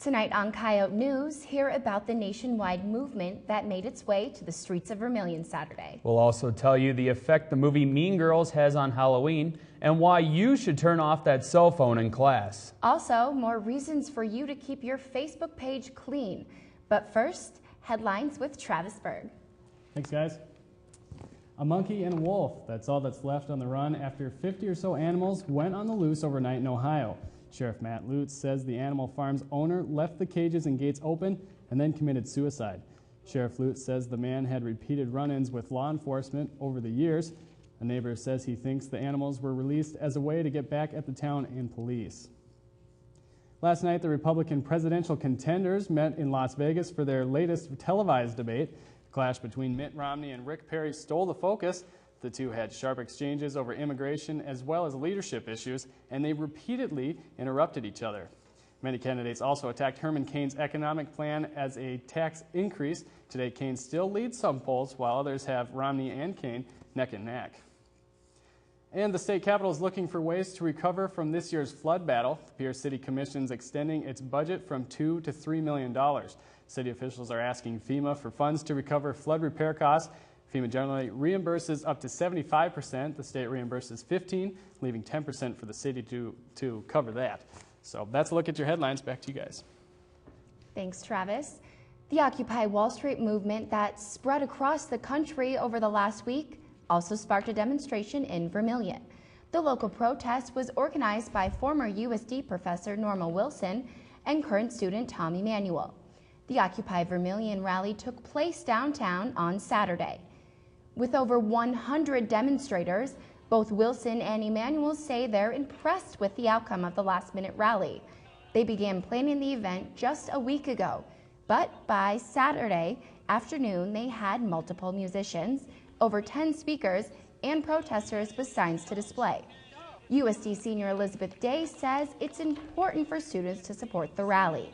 Tonight on Coyote News, hear about the nationwide movement that made its way to the streets of Vermilion Saturday. We'll also tell you the effect the movie Mean Girls has on Halloween and why you should turn off that cell phone in class. Also, more reasons for you to keep your Facebook page clean. But first, headlines with Travis Berg. Thanks, guys. A monkey and a wolf. That's all that's left on the run after 50 or so animals went on the loose overnight in Ohio. Sheriff Matt Lutz says the animal farm's owner left the cages and gates open and then committed suicide. Sheriff Lutz says the man had repeated run-ins with law enforcement over the years. A neighbor says he thinks the animals were released as a way to get back at the town and police. Last night, the Republican presidential contenders met in Las Vegas for their latest televised debate. The clash between Mitt Romney and Rick Perry stole the focus. The two had sharp exchanges over immigration as well as leadership issues, and they repeatedly interrupted each other. Many candidates also attacked Herman Cain's economic plan as a tax increase. Today, Cain still leads some polls, while others have Romney and Cain neck and neck. And the state capitol is looking for ways to recover from this year's flood battle. The Pierce City Commission is extending its budget from $2 to $3 million. City officials are asking FEMA for funds to recover flood repair costs. FEMA generally reimburses up to 75%. The state reimburses 15%, leaving 10% for the city to cover that. So that's a look at your headlines. Back to you guys. Thanks, Travis. The Occupy Wall Street movement that spread across the country over the last week also sparked a demonstration in Vermilion. The local protest was organized by former USD professor Norma Wilson and current student Tom Emanuel. The Occupy Vermilion rally took place downtown on Saturday. With over 100 demonstrators, both Wilson and Emanuel say they're impressed with the outcome of the last-minute rally. They began planning the event just a week ago, but by Saturday afternoon, they had multiple musicians, over 10 speakers, and protesters with signs to display. USD senior Elizabeth Day says it's important for students to support the rally.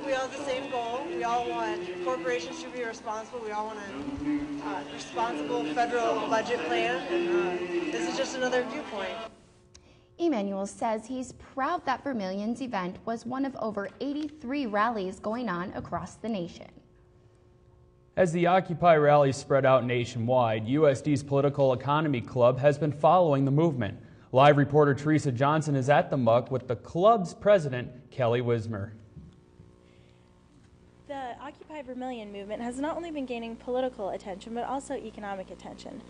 We all have the same goal. We all want corporations to be responsible. We all want a responsible federal budget plan, and this is just another viewpoint. Emanuel says he's proud that Vermilion's event was one of over 83 rallies going on across the nation. As the Occupy rally spread out nationwide, USD's Political Economy Club has been following the movement. Live reporter Teresa Johnson is at the muck with the club's president, Kelly Wismer. The Occupy Vermilion movement has not only been gaining political attention, but also economic attention.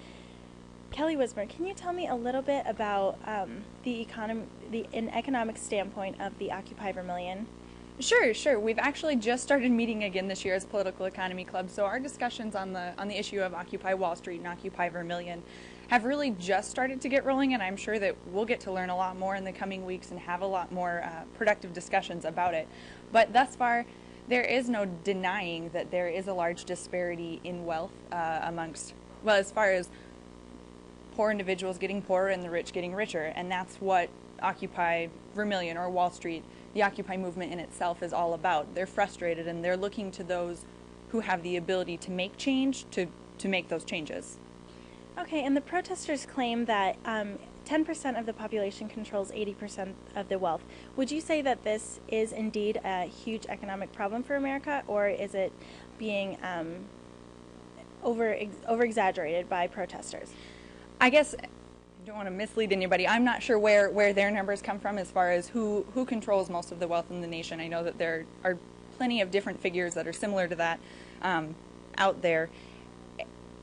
Kelly Wismer, can you tell me a little bit about an economic standpoint of the Occupy Vermilion? Sure. We've actually just started meeting again this year as Political Economy Club, so our discussions on the issue of Occupy Wall Street and Occupy Vermilion have really just started to get rolling, and I'm sure that we'll get to learn a lot more in the coming weeks and have a lot more productive discussions about it. But thus far, there is no denying that there is a large disparity in wealth as far as poor individuals getting poorer and the rich getting richer, and that's what Occupy Vermilion or Wall Street, the Occupy movement in itself, is all about. They're frustrated and they're looking to those who have the ability to make change to make those changes. Okay, and the protesters claim that 10% of the population controls 80% of the wealth. Would you say that this is indeed a huge economic problem for America, or is it being over-exaggerated by protesters? I guess I don't want to mislead anybody. I'm not sure where their numbers come from as far as who controls most of the wealth in the nation. I know that there are plenty of different figures that are similar to that out there.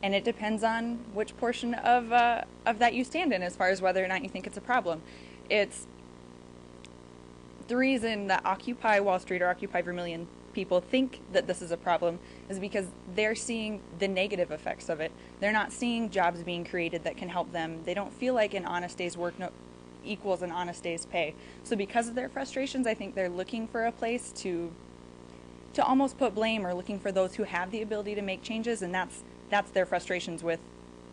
And it depends on which portion of that you stand in as far as whether or not you think it's a problem. It's the reason that Occupy Wall Street or Occupy Vermilion people think that this is a problem is because they're seeing the negative effects of it. They're not seeing jobs being created that can help them. They don't feel like an honest day's work equals an honest day's pay. So because of their frustrations, I think they're looking for a place to almost put blame, or looking for those who have the ability to make changes, and that's their frustrations with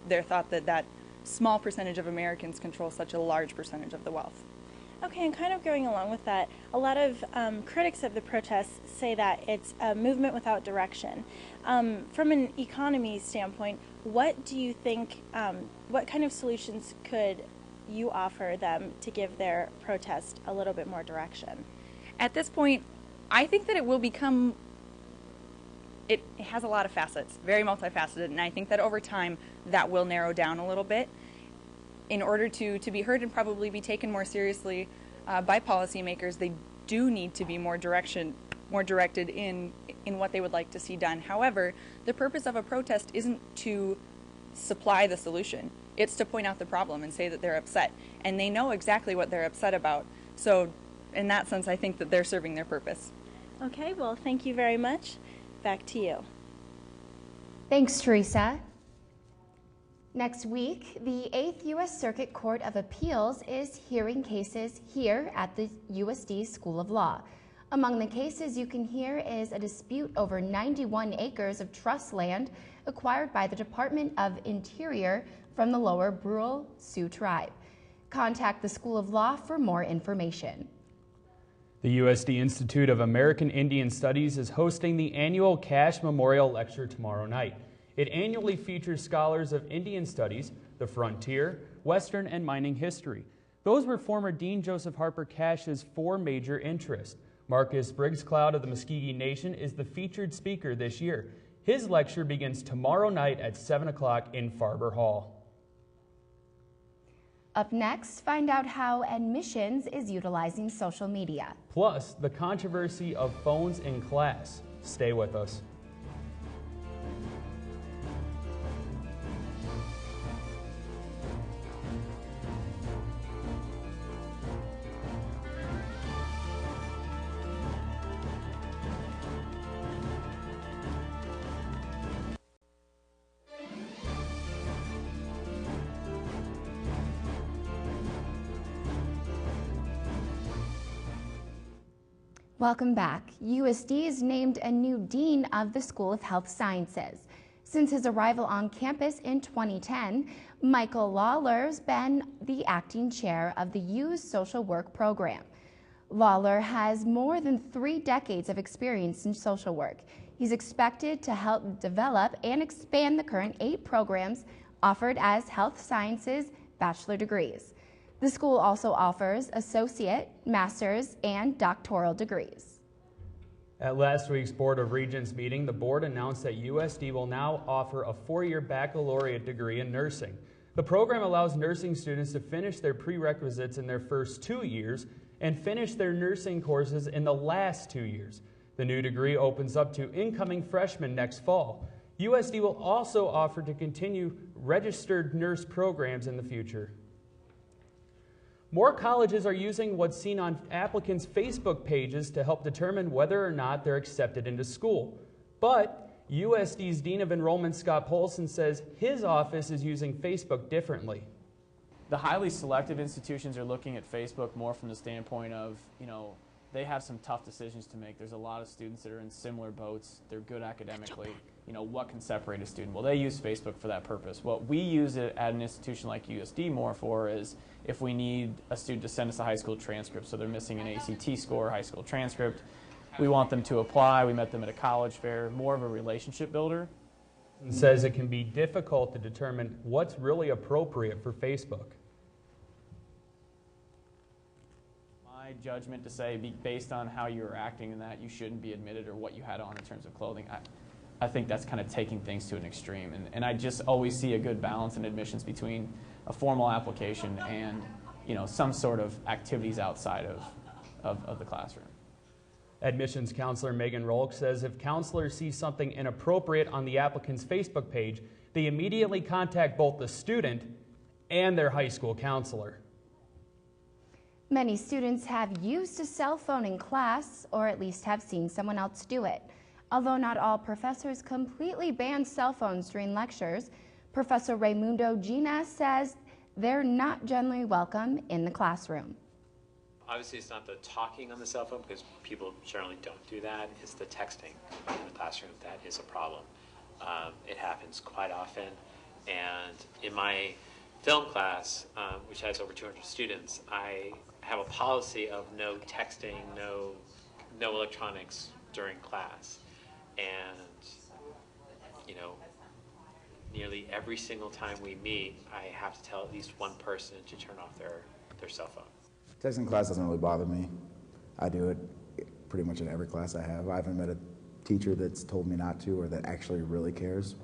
their thought that small percentage of Americans control such a large percentage of the wealth. Okay, and kind of going along with that, a lot of critics of the protests say that it's a movement without direction. From an economy standpoint, what do you think, what kind of solutions could you offer them to give their protest a little bit more direction? At this point, I think that it will become, it has a lot of facets, very multifaceted, and I think that over time that will narrow down a little bit in order to be heard and probably be taken more seriously by policymakers. They do need to be more directed in what they would like to see done. However, the purpose of a protest isn't to supply the solution. It's to point out the problem and say that they're upset, and they know exactly what they're upset about. So in that sense, I think that they're serving their purpose. Okay, well, thank you very much. Back to you. Thanks, Teresa. Next week, the 8th U.S. Circuit Court of Appeals is hearing cases here at the USD School of Law. Among the cases you can hear is a dispute over 91 acres of trust land acquired by the Department of Interior from the Lower Brule Sioux Tribe. Contact the School of Law for more information. The USD Institute of American Indian Studies is hosting the annual Cash Memorial Lecture tomorrow night. It annually features scholars of Indian studies, the frontier, Western, and mining history. Those were former Dean Joseph Harper Cash's 4 major interests. Marcus Briggs Cloud of the Muscogee Nation is the featured speaker this year. His lecture begins tomorrow night at 7 o'clock in Farber Hall. Up next, find out how admissions is utilizing social media. Plus, the controversy of phones in class. Stay with us. Welcome back. USD is named a new dean of the School of Health Sciences. Since his arrival on campus in 2010, Michael Lawler's been the acting chair of the U's social work program. Lawler has more than 3 decades of experience in social work. He's expected to help develop and expand the current 8 programs offered as health sciences bachelor degrees. The school also offers associate, master's, and doctoral degrees. At last week's Board of Regents meeting, the board announced that USD will now offer a 4-year baccalaureate degree in nursing. The program allows nursing students to finish their prerequisites in their first 2 years and finish their nursing courses in the last 2 years. The new degree opens up to incoming freshmen next fall. USD will also offer to continue registered nurse programs in the future. More colleges are using what's seen on applicants' Facebook pages to help determine whether or not they're accepted into school. But USD's Dean of Enrollment, Scott Polson, says his office is using Facebook differently. The highly selective institutions are looking at Facebook more from the standpoint of, they have some tough decisions to make. There's a lot of students that are in similar boats. They're good academically. What can separate a student? Well, they use Facebook for that purpose. What we use it at an institution like USD more for is if we need a student to send us a high school transcript, so they're missing an ACT score, high school transcript, we want them to apply. We met them at a college fair, more of a relationship builder. It says it can be difficult to determine what's really appropriate for Facebook. My judgment to say, based on how you're acting and that, you shouldn't be admitted or what you had on in terms of clothing, I think that's kind of taking things to an extreme. And I just always see a good balance in admissions between a formal application and some sort of activities outside of the classroom. Admissions counselor Megan Rolk says if counselors see something inappropriate on the applicant's Facebook page, they immediately contact both the student and their high school counselor. Many students have used a cell phone in class, or at least have seen someone else do it. Although not all professors completely ban cell phones during lectures, Professor Raimundo Gina says they're not generally welcome in the classroom. Obviously, it's not the talking on the cell phone, because people generally don't do that. It's the texting in the classroom that is a problem. It happens quite often. And in my film class, which has over 200 students, I have a policy of no texting, no electronics during class. And, nearly every single time we meet, I have to tell at least one person to turn off their cell phone. Texting class doesn't really bother me. I do it pretty much in every class I have. I haven't met a teacher that's told me not to or that actually really cares.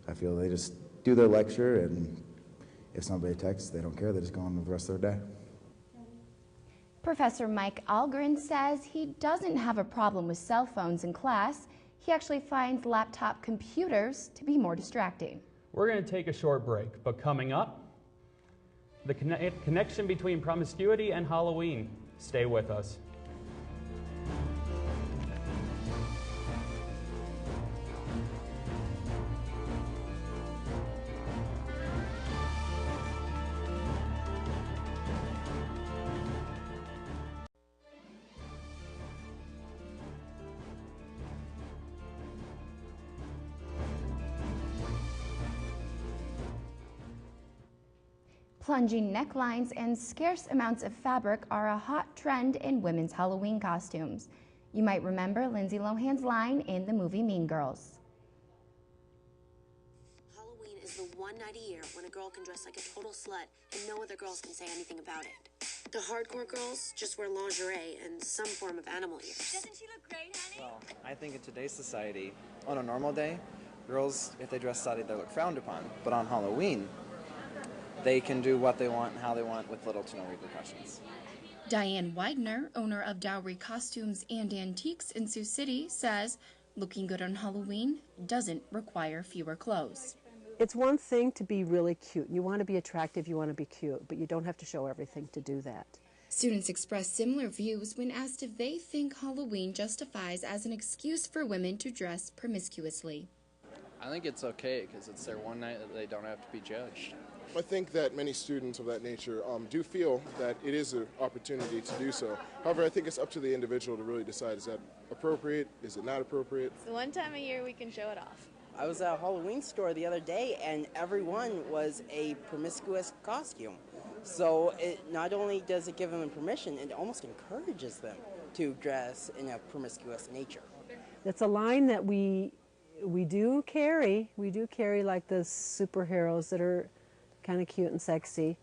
I feel they just do their lecture, and if somebody texts, they don't care. They just go on with the rest of their day. Professor Mike Algren says he doesn't have a problem with cell phones in class. He actually finds laptop computers to be more distracting. We're going to take a short break, but coming up, the connection between promiscuity and Halloween. Stay with us. Plunging necklines and scarce amounts of fabric are a hot trend in women's Halloween costumes. You might remember Lindsay Lohan's line in the movie Mean Girls. Halloween is the one night a year when a girl can dress like a total slut and no other girls can say anything about it. The hardcore girls just wear lingerie and some form of animal ears. Doesn't she look great, honey? Well, I think in today's society, on a normal day, girls, if they dress slutty, they look frowned upon. But on Halloween, they can do what they want and how they want with little to no repercussions. Diane Widener, owner of Dowry Costumes and Antiques in Sioux City, says looking good on Halloween doesn't require fewer clothes. It's one thing to be really cute. You want to be attractive, you want to be cute, but you don't have to show everything to do that. Students expressed similar views when asked if they think Halloween justifies as an excuse for women to dress promiscuously. I think it's okay because it's their one night that they don't have to be judged. I think that many students of that nature do feel that it is an opportunity to do so. However, I think it's up to the individual to really decide, is that appropriate, is it not appropriate? It's the one time a year we can show it off. I was at a Halloween store the other day and everyone was a promiscuous costume. So it not only does it give them permission, it almost encourages them to dress in a promiscuous nature. It's a line that we do carry. We do carry like the superheroes that are kind of cute and sexy,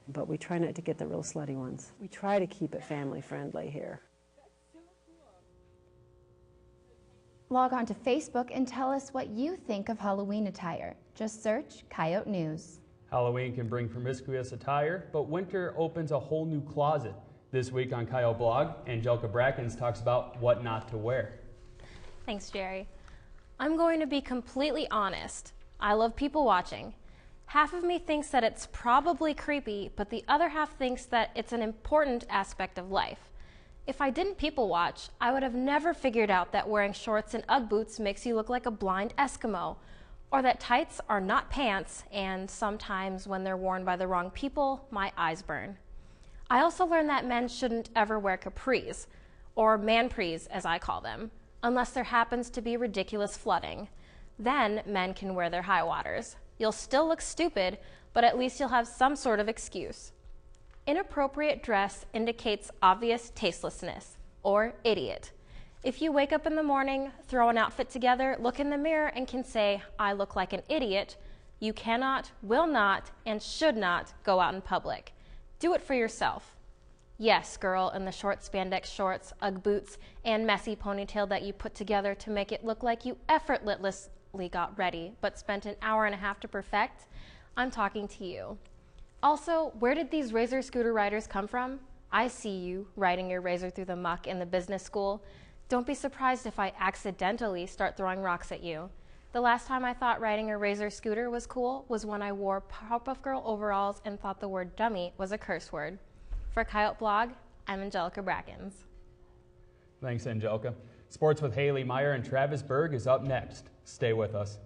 but we try not to get the real slutty ones. We try to keep it family friendly here. Log on to Facebook and tell us what you think of Halloween attire. Just search Coyote News. Halloween can bring promiscuous attire, but winter opens a whole new closet. This week on Coyote Blog, Angelica Brackens talks about what not to wear. Thanks, Jerry. I'm going to be completely honest. I love people watching. Half of me thinks that it's probably creepy, but the other half thinks that it's an important aspect of life. If I didn't people watch, I would have never figured out that wearing shorts and Ugg boots makes you look like a blind Eskimo, or that tights are not pants, and sometimes when they're worn by the wrong people, my eyes burn. I also learned that men shouldn't ever wear capris, or manpries as I call them, unless there happens to be ridiculous flooding. Then men can wear their high waters. You'll still look stupid, but at least you'll have some sort of excuse. Inappropriate dress indicates obvious tastelessness, or idiot. If you wake up in the morning, throw an outfit together, look in the mirror, and can say, I look like an idiot, you cannot, will not, and should not go out in public. Do it for yourself. Yes, girl in the short spandex shorts, Ugg boots, and messy ponytail that you put together to make it look like you effortlessly got ready, but spent an hour and a half to perfect, I'm talking to you. Also, where did these Razor scooter riders come from? I see you riding your Razor through the muck in the business school. Don't be surprised if I accidentally start throwing rocks at you. The last time I thought riding a Razor scooter was cool was when I wore Powerpuff Girl overalls and thought the word dummy was a curse word. For Coyote Blog, I'm Angelica Brackens. Thanks, Angelica. Sports with Haley Meyer and Travis Berg is up next. Stay with us.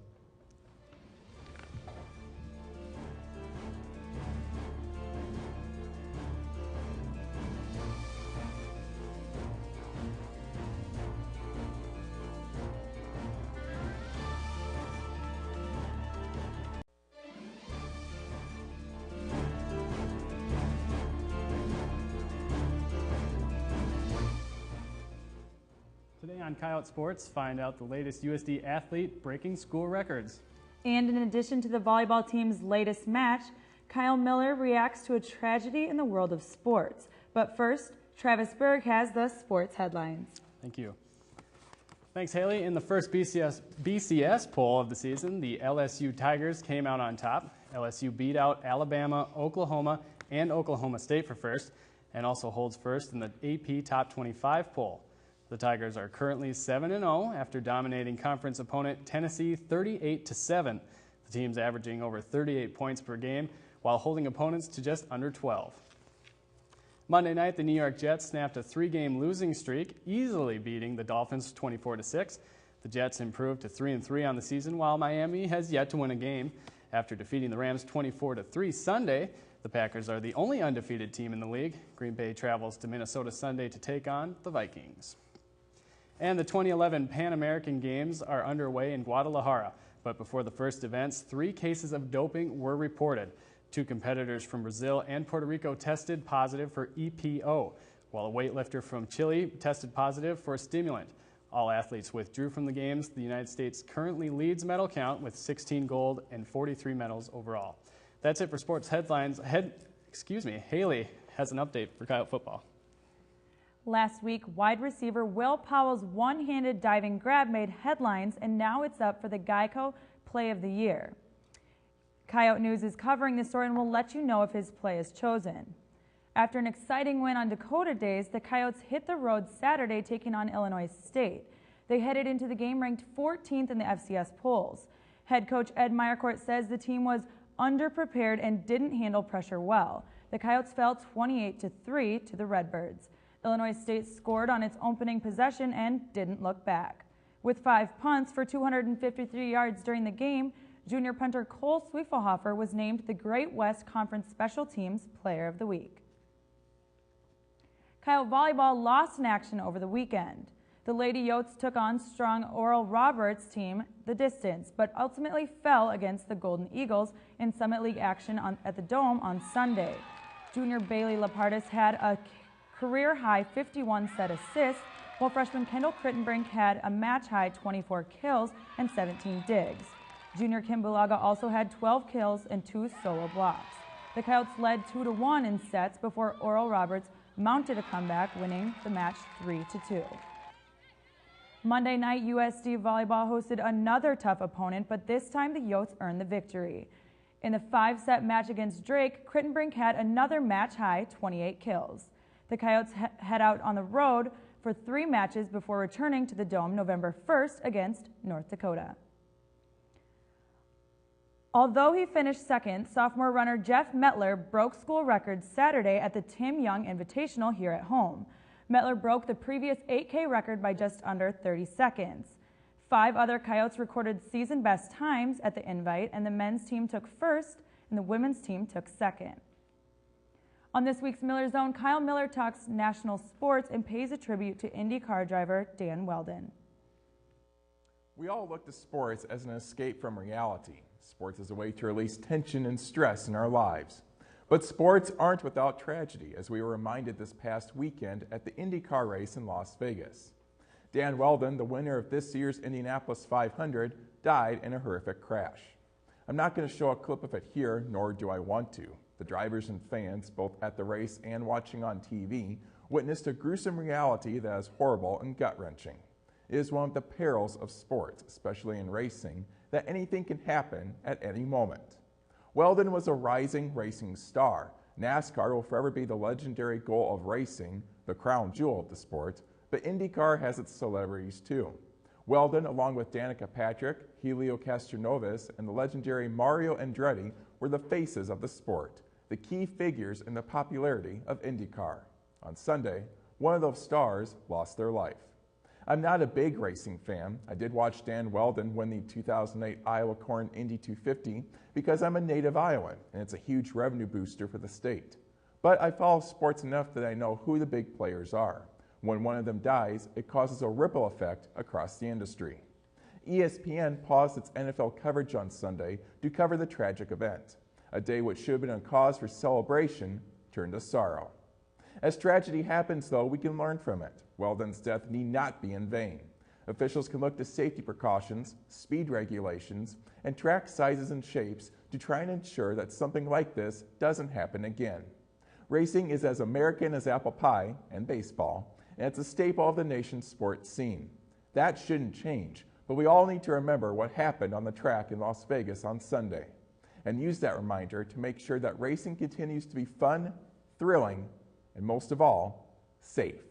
Today on Coyote Sports, find out the latest USD athlete breaking school records. And in addition to the volleyball team's latest match, Kyle Miller reacts to a tragedy in the world of sports. But first, Travis Berg has the sports headlines. Thank you. Thanks, Haley. In the first BCS poll of the season, the LSU Tigers came out on top. LSU beat out Alabama, Oklahoma, and Oklahoma State for first, and also holds first in the AP Top 25 poll. The Tigers are currently 7-0 after dominating conference opponent Tennessee 38-7. The team's averaging over 38 points per game while holding opponents to just under 12. Monday night, the New York Jets snapped a 3-game losing streak, easily beating the Dolphins 24-6. The Jets improved to 3-3 on the season, while Miami has yet to win a game. After defeating the Rams 24-3 Sunday, the Packers are the only undefeated team in the league. Green Bay travels to Minnesota Sunday to take on the Vikings. And the 2011 Pan American Games are underway in Guadalajara. But before the first events, 3 cases of doping were reported. 2 competitors from Brazil and Puerto Rico tested positive for EPO, while a weightlifter from Chile tested positive for a stimulant. All athletes withdrew from the games. The United States currently leads medal count with 16 gold and 43 medals overall. That's it for sports headlines. Haley has an update for Coyote football. Last week, wide receiver Will Powell's one-handed diving grab made headlines, and now it's up for the Geico Play of the Year. Coyote News is covering this story and will let you know if his play is chosen. After an exciting win on Dakota Days, the Coyotes hit the road Saturday taking on Illinois State. They headed into the game ranked 14th in the FCS polls. Head coach Ed Meyercourt says the team was underprepared and didn't handle pressure well. The Coyotes fell 28-3 to the Redbirds. Illinois State scored on its opening possession and didn't look back. With 5 punts for 253 yards during the game, junior punter Cole Swiefelhofer was named the Great West Conference Special Teams Player of the Week. Coyote volleyball lost in action over the weekend. The Lady Yotes took on strong Oral Roberts team the distance, but ultimately fell against the Golden Eagles in Summit League action at the Dome on Sunday. Junior Bailey Lapardis had a career-high 51 set assists, while freshman Kendall Crittenbrink had a match-high 24 kills and 17 digs. Junior Kim Bulaga also had 12 kills and 2 solo blocks. The Coyotes led 2-1 in sets before Oral Roberts mounted a comeback, winning the match 3-2. Monday night, USD Volleyball hosted another tough opponent, but this time the Yotes earned the victory. In the 5-set match against Drake, Crittenbrink had another match-high 28 kills. The Coyotes head out on the road for 3 matches before returning to the Dome November 1st against North Dakota. Although he finished second, sophomore runner Jeff Metler broke school records Saturday at the Tim Young Invitational here at home. Metler broke the previous 8K record by just under 30 seconds. 5 other Coyotes recorded season best times at the Invite, and the men's team took first and the women's team took second. On this week's Miller Zone, Kyle Miller talks national sports and pays a tribute to IndyCar driver Dan Weldon. We all look to sports as an escape from reality. Sports is a way to release tension and stress in our lives. But sports aren't without tragedy, as we were reminded this past weekend at the IndyCar race in Las Vegas. Dan Weldon, the winner of this year's Indianapolis 500, died in a horrific crash. I'm not going to show a clip of it here, nor do I want to. The drivers and fans, both at the race and watching on TV, witnessed a gruesome reality that is horrible and gut-wrenching. It is one of the perils of sports, especially in racing, that anything can happen at any moment. Weldon was a rising racing star. NASCAR will forever be the legendary goal of racing, the crown jewel of the sport, but IndyCar has its celebrities too. Weldon, along with Danica Patrick, Helio Castroneves, and the legendary Mario Andretti, were the faces of the sport, the key figures in the popularity of IndyCar. On Sunday, one of those stars lost their life. I'm not a big racing fan. I did watch Dan Weldon win the 2008 Iowa Corn Indy 250 because I'm a native Iowan, and it's a huge revenue booster for the state. But I follow sports enough that I know who the big players are. When one of them dies, it causes a ripple effect across the industry. ESPN paused its NFL coverage on Sunday to cover the tragic event. A day which should have been a cause for celebration turned to sorrow. As tragedy happens, though, we can learn from it. Weldon's death need not be in vain. Officials can look to safety precautions, speed regulations, and track sizes and shapes to try and ensure that something like this doesn't happen again. Racing is as American as apple pie and baseball, and it's a staple of the nation's sports scene. That shouldn't change, but we all need to remember what happened on the track in Las Vegas on Sunday, and use that reminder to make sure that racing continues to be fun, thrilling, and most of all, safe.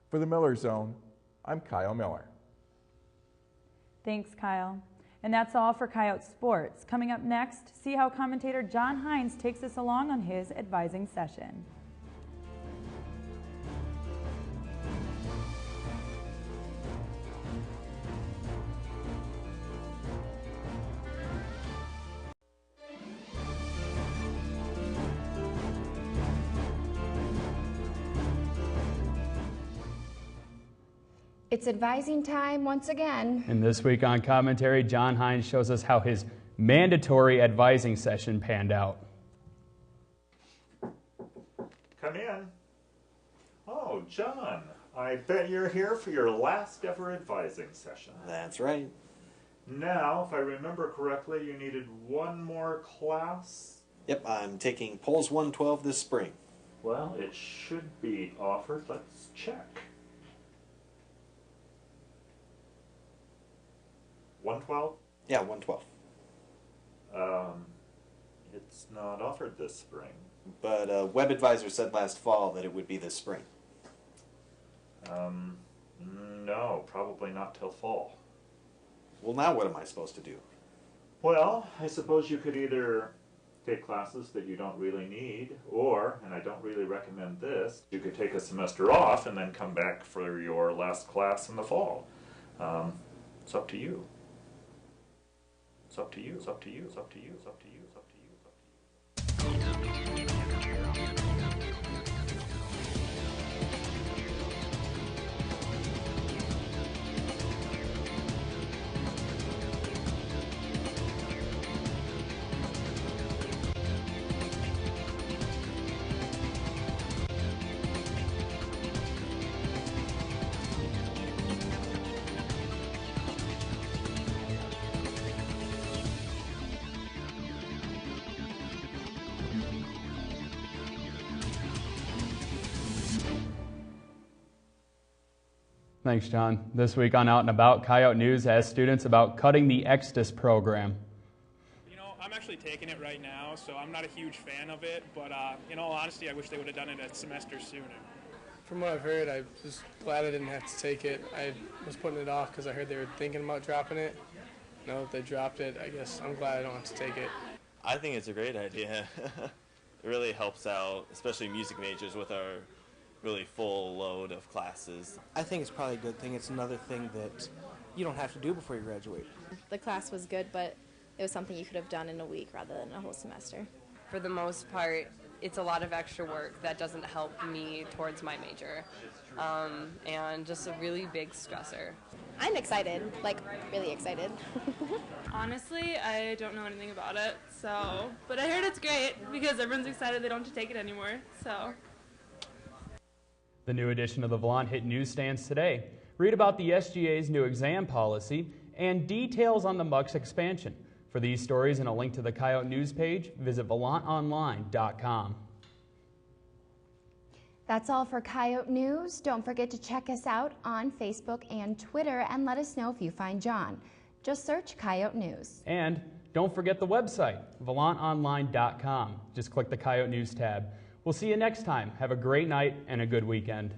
For the Miller Zone, I'm Kyle Miller. Thanks, Kyle. And that's all for Coyote Sports. Coming up next, see how commentator John Hines takes us along on his advising session. It's advising time once again. And this week on commentary, John Hines shows us how his mandatory advising session panned out. Come in. Oh, John, I bet you're here for your last ever advising session. That's right. Now, if I remember correctly, you needed one more class? Yep, I'm taking Polls 112 this spring. Well, it should be offered. Let's check. 112? Yeah, 112. It's not offered this spring. But WebAdvisor said last fall that it would be this spring. No, probably not till fall. Well, now what am I supposed to do? Well, I suppose you could either take classes that you don't really need, or, and I don't really recommend this, you could take a semester off and then come back for your last class in the fall. It's up to you. It's up to you, it's up to you, it's up to you, it's up to you, it's up to you, it's up to you. Thanks, John. This week on Out and About, Coyote News asked students about cutting the Exodus program. You know, I'm actually taking it right now, so I'm not a huge fan of it, but in all honesty, I wish they would have done it a semester sooner. From what I've heard, I'm just glad I didn't have to take it. I was putting it off because I heard they were thinking about dropping it. Now that they dropped it, I guess I'm glad I don't have to take it. I think it's a great idea. It really helps out, especially music majors with our really full load of classes. I think it's probably a good thing. It's another thing that you don't have to do before you graduate. The class was good, but it was something you could have done in a week rather than a whole semester. For the most part, it's a lot of extra work that doesn't help me towards my major, and just a really big stressor. I'm excited, like really excited. Honestly, I don't know anything about it, but I heard it's great because everyone's excited they don't have to take it anymore, so. The new edition of the Volant hit newsstands today. Read about the SGA's new exam policy and details on the MUC's expansion. For these stories and a link to the Coyote News page, visit volantonline.com. That's all for Coyote News. Don't forget to check us out on Facebook and Twitter and let us know if you find John. Just search Coyote News. And don't forget the website, volantonline.com. Just click the Coyote News tab. We'll see you next time. Have a great night and a good weekend.